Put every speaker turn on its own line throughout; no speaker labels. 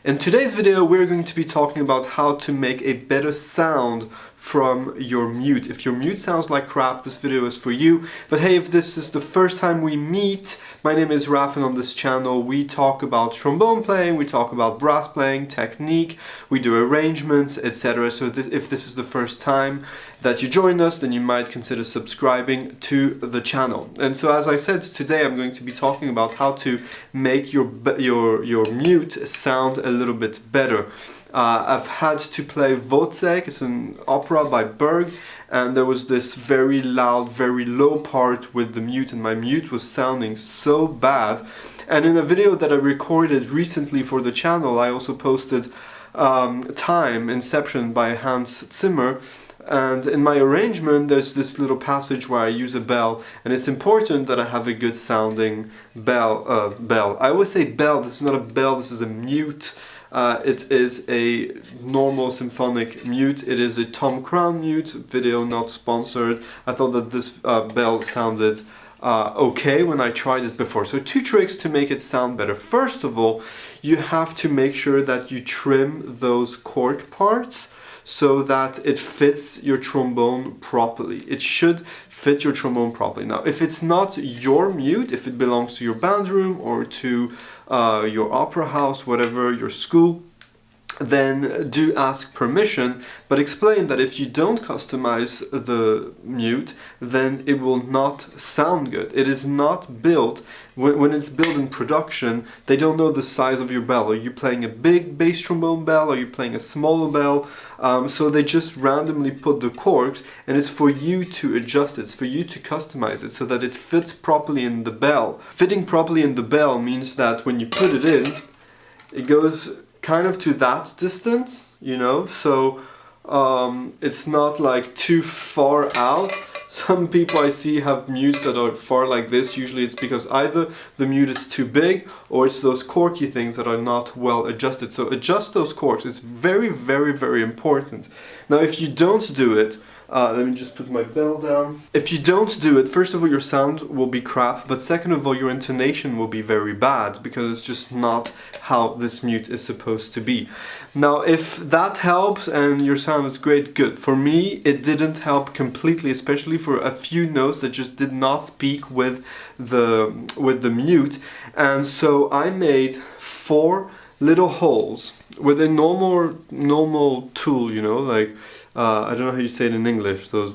In today's video, we're going to be talking about how to make a better sound from your mute. If your mute sounds like crap, this video is for you. But hey, if this is the first time we meet, my name is Raphael. On this channel we talk about trombone playing, we talk about brass playing, technique, we do arrangements, etc. So if this is the first time that you join us, then you might consider subscribing to the channel. And so as I said, today I'm going to be talking about how to make your mute sound a little bit better. I've had to play Wozzeck, it's an opera by Berg, and there was this very loud, very low part with the mute, and my mute was sounding so bad. And in a video that I recorded recently for the channel, I also posted Time, Inception by Hans Zimmer. And in my arrangement, there's this little passage where I use a bell, and it's important that I have a good sounding bell. I always say bell, this is not a bell, this is a mute. It is a normal symphonic mute. It is a Tom Crown mute, video not sponsored. I thought that this bell sounded okay when I tried it before. So 2 tricks to make it sound better. First of all, you have to make sure that you trim those cork parts so that it fits your trombone properly. It should fit your trombone properly. Now, if it's not your mute, if it belongs to your band room or to your opera house, whatever, your school, then do ask permission, but explain that if you don't customize the mute, then it will not sound good. It is not built, when it's built in production, they don't know the size of your bell. Are you playing a big bass trombone bell? Are you playing a smaller bell? So they just randomly put the corks, and it's for you to adjust it, it's for you to customize it so that it fits properly in the bell. Fitting properly in the bell means that when you put it in, it goes kind of to that distance, you know, so it's not like too far out. Some people I see have mutes that are far like this. Usually it's because either the mute is too big or it's those corky things that are not well adjusted. So adjust those corks. It's very, very, very important. Now if you don't do it, let me just put my bell down. If you don't do it, first of all, your sound will be crap, but second of all, your intonation will be very bad because it's just not how this mute is supposed to be. Now, if that helps and your sound is great, good. For me, it didn't help completely, especially for a few notes that just did not speak with the mute. And so I made 4 little holes with a normal tool, you know, like I don't know how you say it in English, those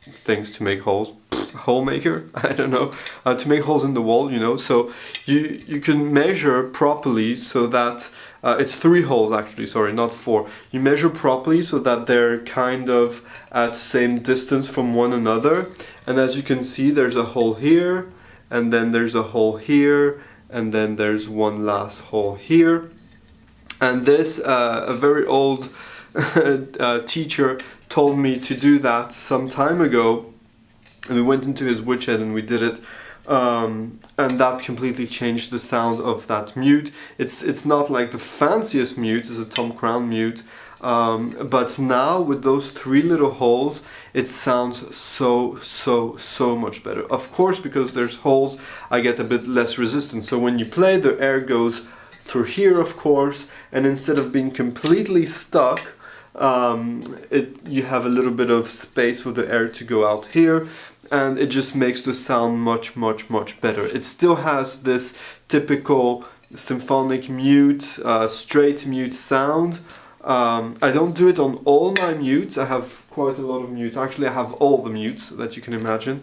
things to make holes, hole maker, I don't know, to make holes in the wall, you know. So you can measure properly so that it's 3 holes actually, sorry, not 4. You measure properly so that they're kind of at same distance from one another, and as you can see, there's a hole here, and then there's a hole here, and then there's one last hole here. And this, a very old teacher told me to do that some time ago, and we went into his woodshed and we did it, and that completely changed the sound of that mute. It's not like the fanciest mute, it's a Tom Crown mute, but now with those 3 little holes, it sounds so much better. Of course, because there's holes, I get a bit less resistance. So when you play, the air goes through here, of course, and instead of being completely stuck, you have a little bit of space for the air to go out here, and it just makes the sound much better. It still has this typical symphonic mute, straight mute sound. I don't do it on all my mutes. I have quite a lot of mutes. Actually, I have all the mutes that you can imagine.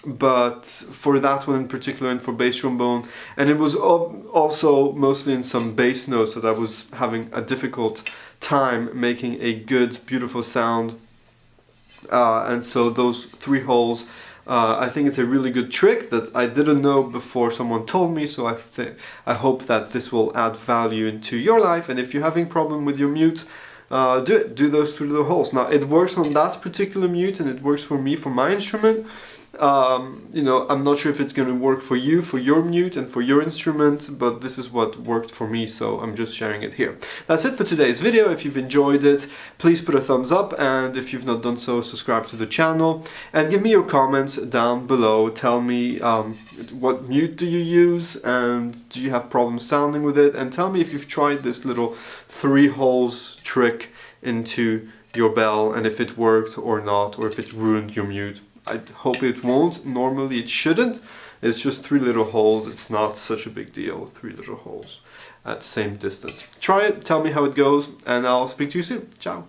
But for that one in particular, and for bass trombone, and it was also mostly in some bass notes that I was having a difficult time making a good, beautiful sound. And so those 3 holes, I think it's a really good trick that I didn't know before someone told me, so I hope that this will add value into your life. And if you're having problem with your mute, do those 3 little holes. Now it works on that particular mute, and it works for me for my instrument. You know, I'm not sure if it's going to work for you, for your mute and for your instrument, but this is what worked for me, so I'm just sharing it here. That's it for today's video. If you've enjoyed it, please put a thumbs up, and if you've not done so, subscribe to the channel, and give me your comments down below. Tell me what mute do you use, and do you have problems sounding with it, and tell me if you've tried this little 3 holes trick into your bell, and if it worked or not, or if it ruined your mute. I hope it won't. Normally it shouldn't. It's just 3 little holes. It's not such a big deal. 3 little holes at the same distance. Try it, tell me how it goes, and I'll speak to you soon. Ciao.